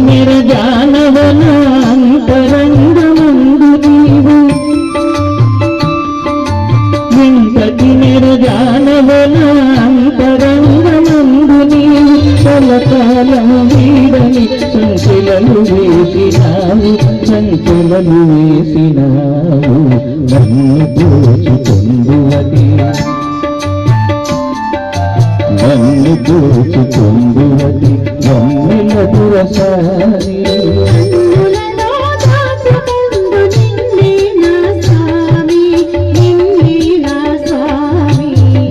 నిర్జానవన అంతరంగమందు నీవు వెంకటి నిర్జానవన అంతరంగమందు నీవు కలకాలం వీడని సంఖ్యలను వేసినావు సంఖ్యలను వేసినావు నన్ను దోచుకొందువది నన్ను దోచుకొందువది నమ్మిన దురసారి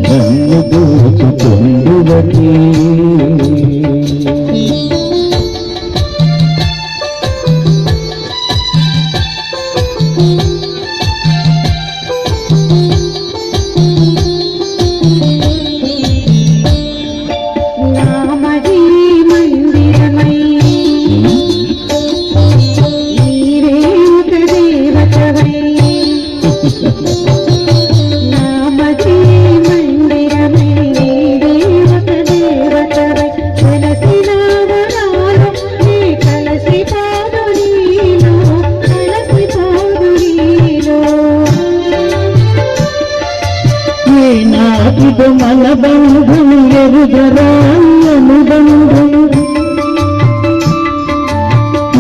నన్ను దోచుకొందువది నాటిదు మన బంధం ఎరుగరాను బంధం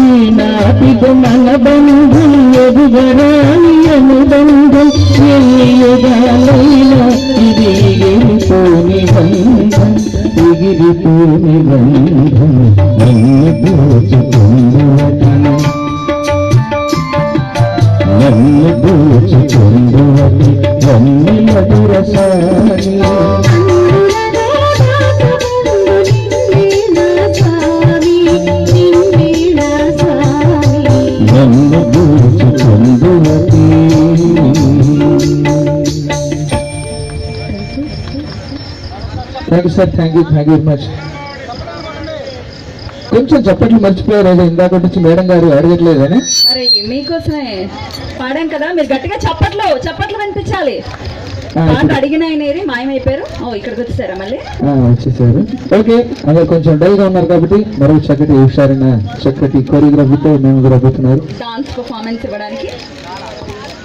ఈనాటిదు మన బంధం ఎరుగరాని అనుబంధం ఎన్ని యుగాలైనా ఇది ఎగిరిపోని బంధం ఎగిరిపోని బంధం నన్ను దోచుకొందువది నన్ను దోచుకొందువది నమ్మిన దురసారి నన్ను దోచుకొందువది thank you sir thank you very much కొంచెం చప్పట్లు మర్చిపోయారు ఏదో ఇందాక నుంచి మేడం గారు అడగట్లేదని మరి మీకోసమే పాడాం కదా మీరు గట్టిగా చప్పట్లు వినిపించాలి పాట అడిగిన ఆయన మాయమైపోయారు ఇక్కడికి వచ్చేసారా మళ్ళీ వచ్చేసారు ఓకే అందరు కొంచెం డల్ గా ఉన్నారు కాబట్టి మరో చక్కటి హుషారైన చక్కటి కోరియోగ్రఫీతో మేము రాబోతున్నారు డాన్స్ పర్ఫార్మెన్స్ ఇవ్వడానికి